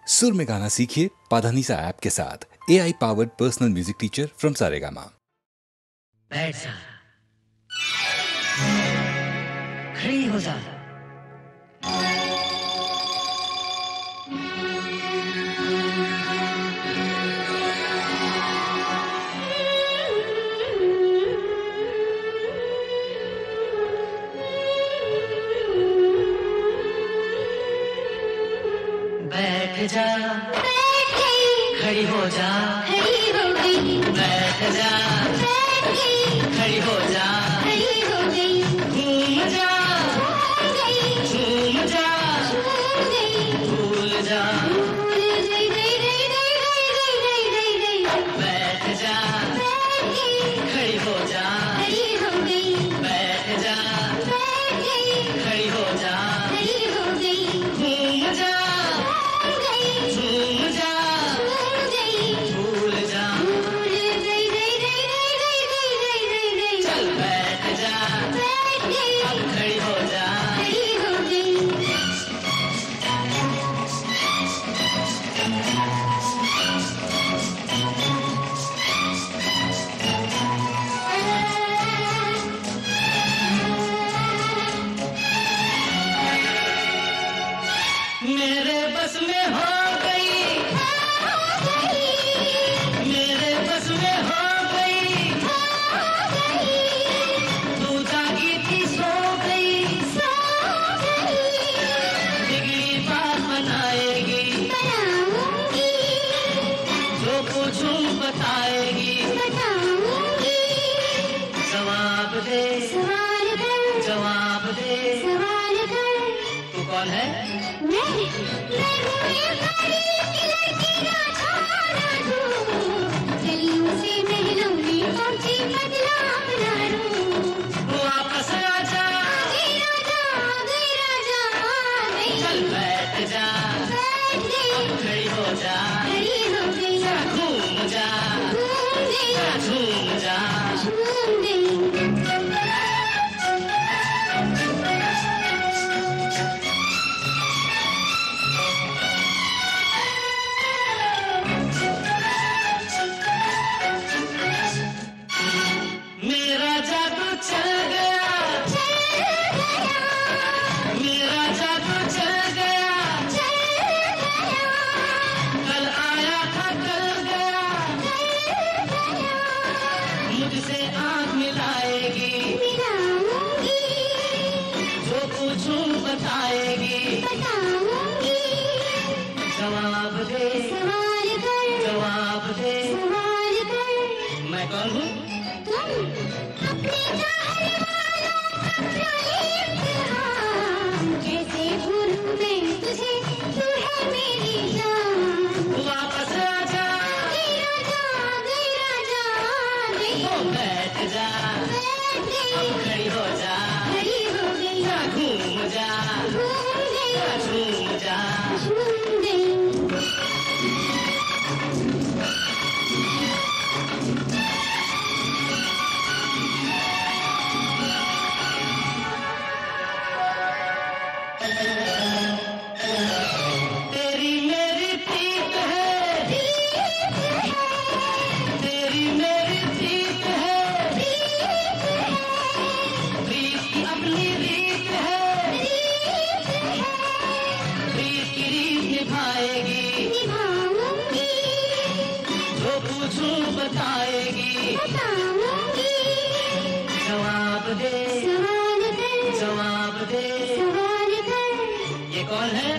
सुर में गाना सीखिए पाधानीसा ऐप के साथ। AI powered personal music teacher from Saregama. बैठ जा, खड़ी हो जा, बैठ जा, बैठ गई, खड़ी हो जा, खड़ी हो गई, बैठ जा, बैठ गई, खड़ी हो जा, खड़ी हो गई, घूम जा, घूम गई, झूम जा, झूम गई, भूल जा, भूल गई, गई, गई, गई, गई, गई, गई, गई, गई, बैठ जा, बैठ गई, खड़ी हो जा, खड़ी हो गई, बैठ जा, बैठ गई, खड़ी हो जा, खड़ी हो गई, घूम जा, झूम जा, झूम गई, भूल जा, भूल गई, गई, गई, गई, गई, गई, गई, गई, चल बैठ जा, बैठ गई, अब खड़ी हो जा, खड़ी हो गई। मेरे बस में हो गई, मेरे बस में हो गई, तू जागी थी सो गई, बिगड़ी बात बनाएगी, जो पूछूं बताएगी, जवाब दे, जवाब दे, तू कौन है? वापस आजा, चल बैठ जा, अब खड़ी हो जा, घूम जा, झूम जा, मेरा जादू चल गया, मेरा जादू चल गया, कल आया था कल गया, मुझसे आँख मिलाएगी, जो पूछूं बताएगी, जवाब दे, जवाब दे, मैं कौन हूँ? वापस आजा, बैठ जा, अब खड़ी हो जा, घूम जा, झूम जा, तेरी मेरी प्रीत है, तेरी मेरी प्रीत है, प्रीत की अपनी रीत है, प्रीत की रीत निभाएगी, जो पूछूं बताएगी, जवाब दे, जवाब दे, ये कौन है?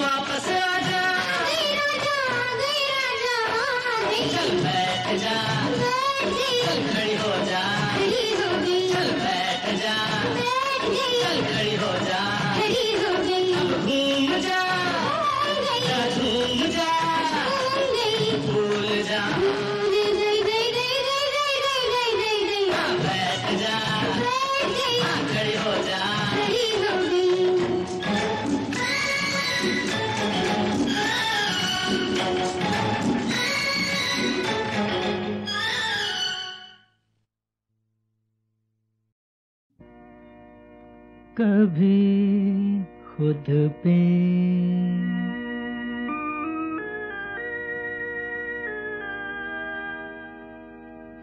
वापस आजा, चल बैठ जा, चल खड़ी हो जा, चल बैठ जा, चल खड़ी हो जा, अब घूम जा, झूम जा, भूल जा, बैठ जा, खड़ी हो जा, कभी खुद पे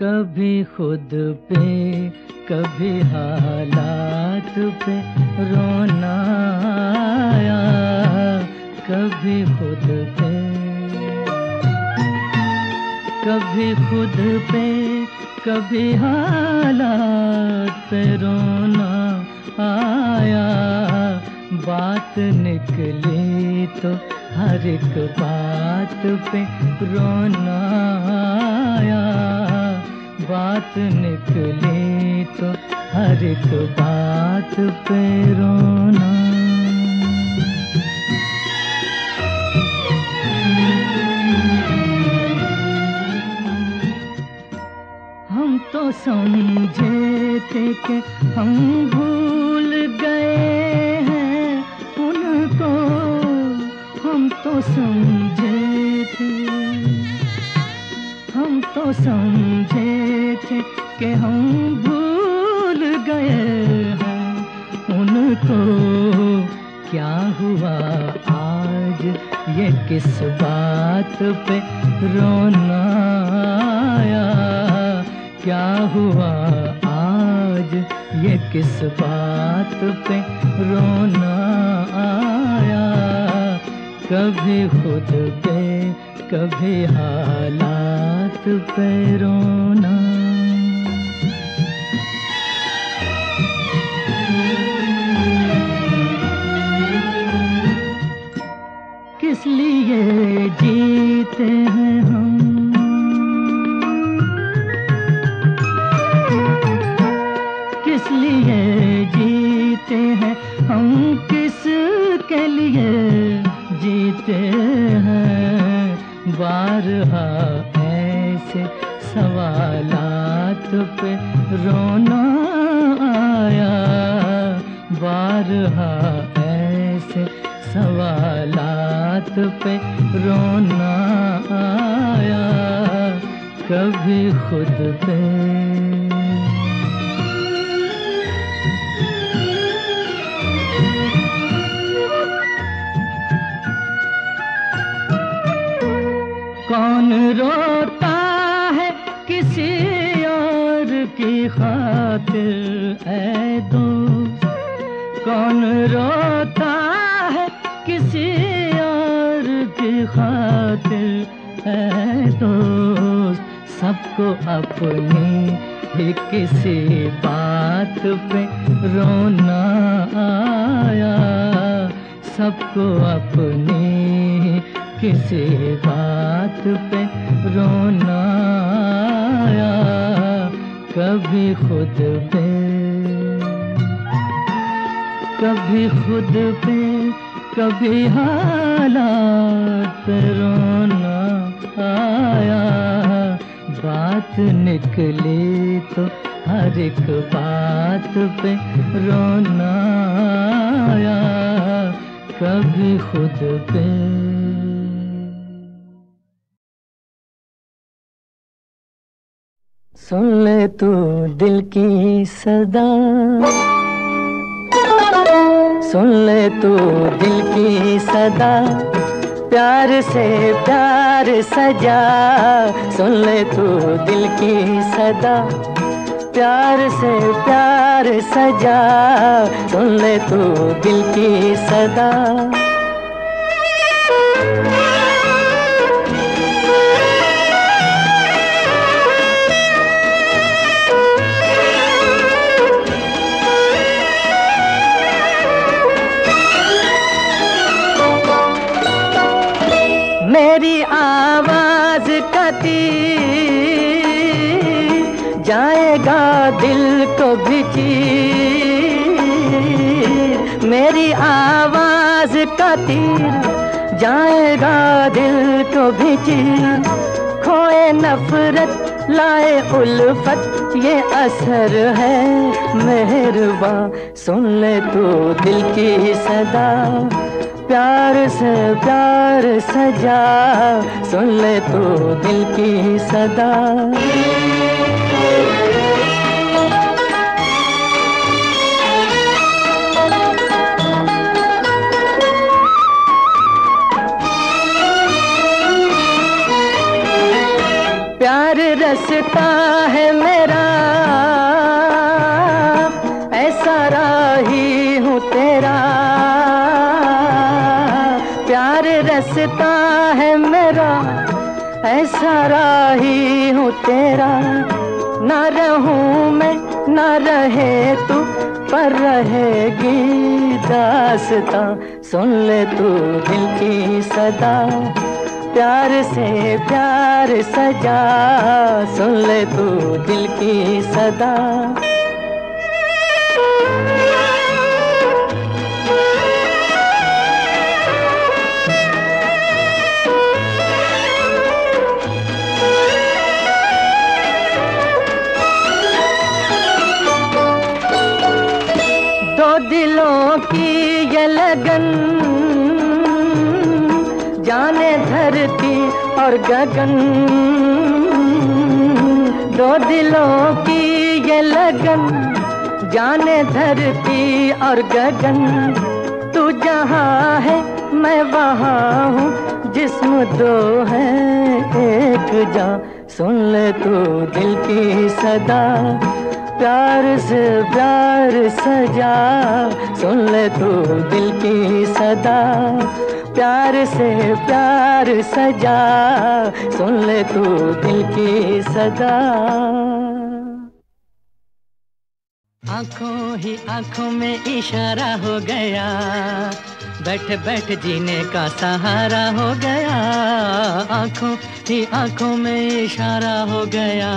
कभी खुद पे कभी हालात पे रोना आया, कभी खुद पे कभी खुद पे कभी हालात पे रोना आया। बात निकली तो हर एक बात पे रोना आया। बात निकली तो हर एक बात पे रोना। हम तो समझे थे कि हम भूल गए हैं उनको, हम तो समझे थे, हम तो समझे थे कि हम भूल गए हैं उनको। क्या हुआ आज ये किस बात पे रोना आया? क्या हुआ आज ये किस बात पे रोना आया? कभी खुद पे कभी हालात पे रोना। किस लिए जीते हैं हम, किस लिए जीते हैं हम, किस के लिए जीते हैं? बारहा ऐसे सवालात पे रोना आया, बारहा ऐसे सवालात पे रोना आया। कभी खुद पे कौन रोता है किसी और की खातिर ऐ दोस्त, कौन रोता है किसी और की खातिर ऐ दोस्त। सबको अपनी ही किसी बात पे रोना आया, सबको अपनी किसी बात पे रोना आया। कभी खुद पे कभी खुद पे कभी हालात पे रोना आया। बात निकली तो हर एक बात पे रोना आया। कभी खुद पे सुन ले तू दिल की सदा, सुन ले तू दिल की सदा, प्यार से प्यार सजा। सुन ले तू दिल की सदा, प्यार से प्यार सजा। सुन ले तू दिल की सदा। मेरी आवाज का तीर जाएगा दिल को भी चीर। मेरी आवाज का तीर जाएगा दिल को भी चीर। खोए नफरत लाए उल्फत ये असर है मेहरबां। सुन ले तू दिल की सदा, प्यार से प्यार सजा। सुन ले तू दिल की सदा। रसता है मेरा, ऐसा राही हूँ तेरा। प्यार रसता है मेरा, ऐसा राही हूँ तेरा। ना रहूं मैं ना रहे तू, पर रहेगी दास्तां। सुन ले तू दिल की सदा, प्यार से प्यार सजा। सुन ले तू दिल की सदा। दिलों की ये लगन, जाने धरती और गगन। दो दिलों की ये लगन, जाने धरती और गगन। तू जहाँ है मैं वहाँ हूँ, जिस्म दो है एक जान। सुन ले तू दिल की सदा, प्यार से प्यार सजा। सुन ले तू दिल की सदा, प्यार से प्यार सजा। सुन ले तू दिल की सदा। आंखों ही आंखों में इशारा हो गया, बैठ बैठ जीने का सहारा हो गया। आंखों ही आंखों में इशारा हो गया,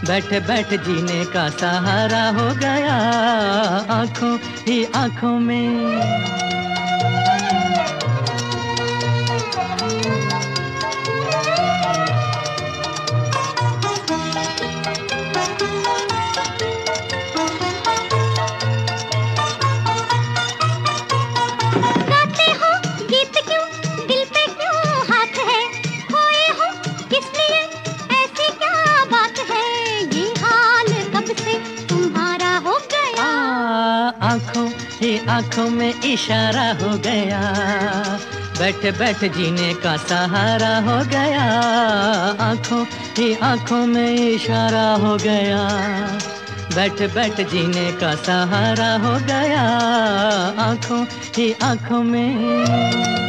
बैठ बैठ जीने का सहारा हो गया। आंखों ही आंखों में आंखों में इशारा हो गया, बैठ बैठ जीने का सहारा हो गया। आंखों ही आंखों में इशारा हो गया, बैठ बैठ जीने का सहारा हो गया। आंखों ही आंखों में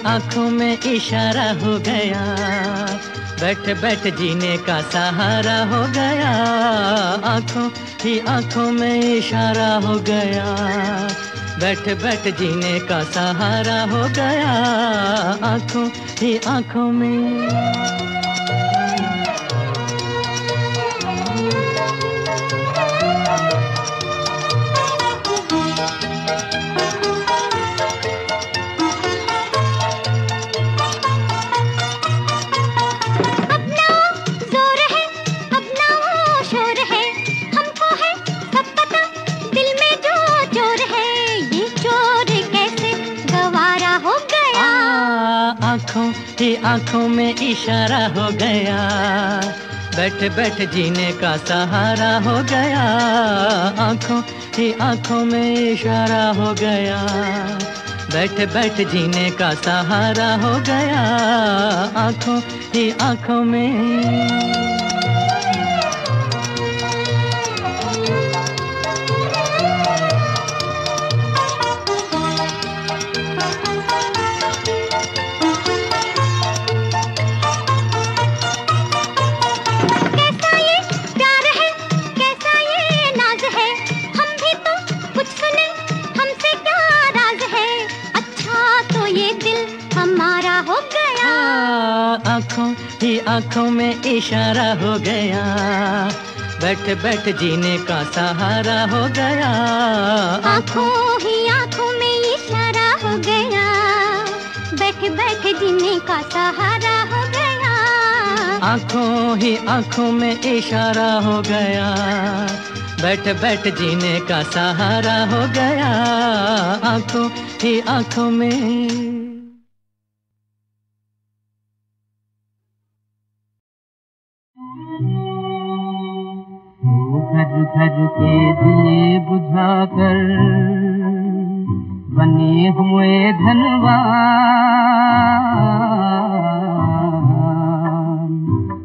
आंखों में इशारा हो गया, बैठ बैठ जीने का सहारा हो गया। आंखों ही आंखों में इशारा हो गया, बैठ बैठ जीने का सहारा हो गया। आंखों ही आंखों में आंखों में इशारा हो गया, बैठ बैठ जीने का सहारा हो गया। आंखों ही आंखों में इशारा हो गया, बैठ बैठ जीने का सहारा हो गया। आंखों ही आंखों में आंखों में इशारा हो गया, बैठ बैठ जीने का सहारा हो गया। आंखों ही आंखों में इशारा हो गया, बैठ बैठ जीने का सहारा हो गया। आंखों ही आंखों में इशारा हो गया, बैठ बैठ जीने का सहारा हो गया, आंखों ही आंखों में। घर घर के दिए बुझाकर बने हुए धनवान,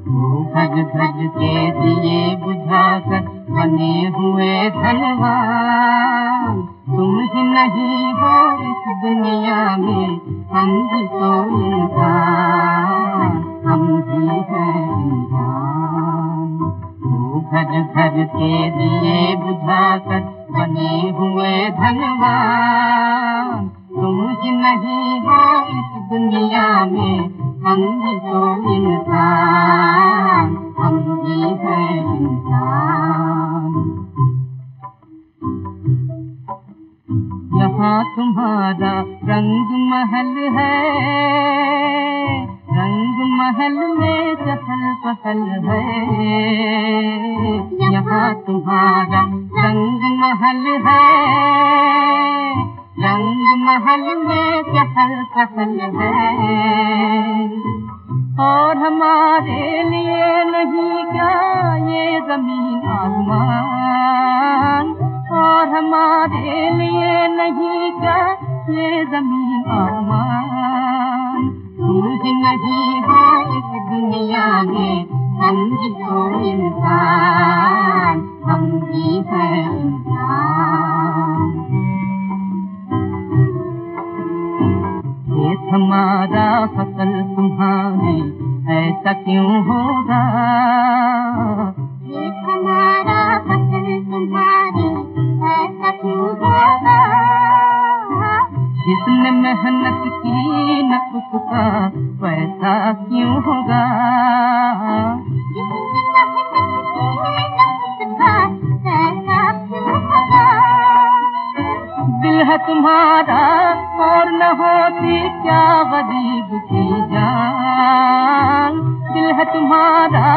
वो घर घर के दिए बुझाकर बने हुए धनवान, तुम ही नहीं हो इस दुनिया में, हम भी तो इंसान, हम भी हैं इंसान। वो घर घर के दिए बुझाकर बने हुए धनवान, तुम ही नहीं हो इस दुनिया में, हम भी तो इंसान, हम भी हैं इंसान। यहाँ तुम्हारा रंग महल है, रंग महल में चहल पहल है, यहाँ तुम्हारा रंग महल है, रंग महल में चहल पहल है, और हमारे लिए नहीं क्या ये जमीन आसमान, और हमारे लिए नहीं क्या ये जमीन आसमान, तुम ही नहीं हो इस दुनिया में, हम भी तो इंसान, हम भी हैं इंसान। खेत हमारा फसल तुम्हारी ऐसा क्यों होगा, खेत हमारा फसल तुम्हारी ऐसा क्यों होगा, जिसने मेहनत की न उसका पैसा क्यों होगा, जिसने मेहनत की न उसका पैसा क्यों होगा, दिल है तुम्हारा और न होती क्या गरीब की जान, दिल है तुम्हारा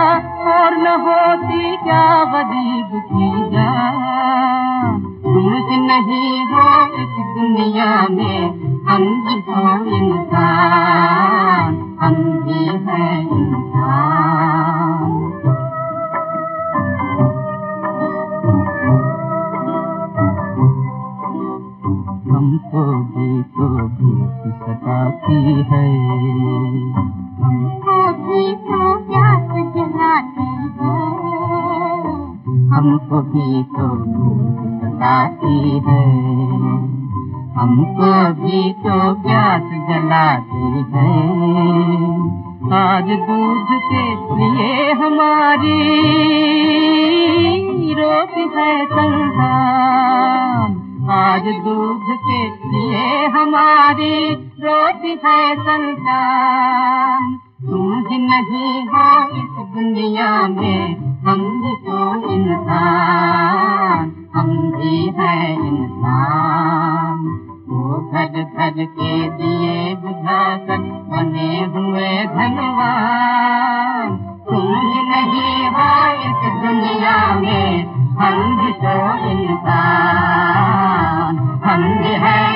और न होती क्या गरीब की जान, तुम ही नहीं हो इस दुनिया में, हम भी तो इंसान, हम भी हैं इंसान। हमको भी तो भूख सताती है, हमको भी तो प्यास जलाती है, हमको भी तो भूख सताती है, हमको भी तो प्यास जलाती है, आज दूध के लिए हमारी रोटी है संसार, आज दूध के लिए हमारी रोटी है संतान, तुम ही नहीं हो इस दुनिया में, हम भी तो इंसान, हम भी हैं इंसान। वो घर घर के दिए बुझाकर बने हुए धनवान, तुम ही नहीं हो इस दुनिया में, हम भी तो इंसान, हम भी हैं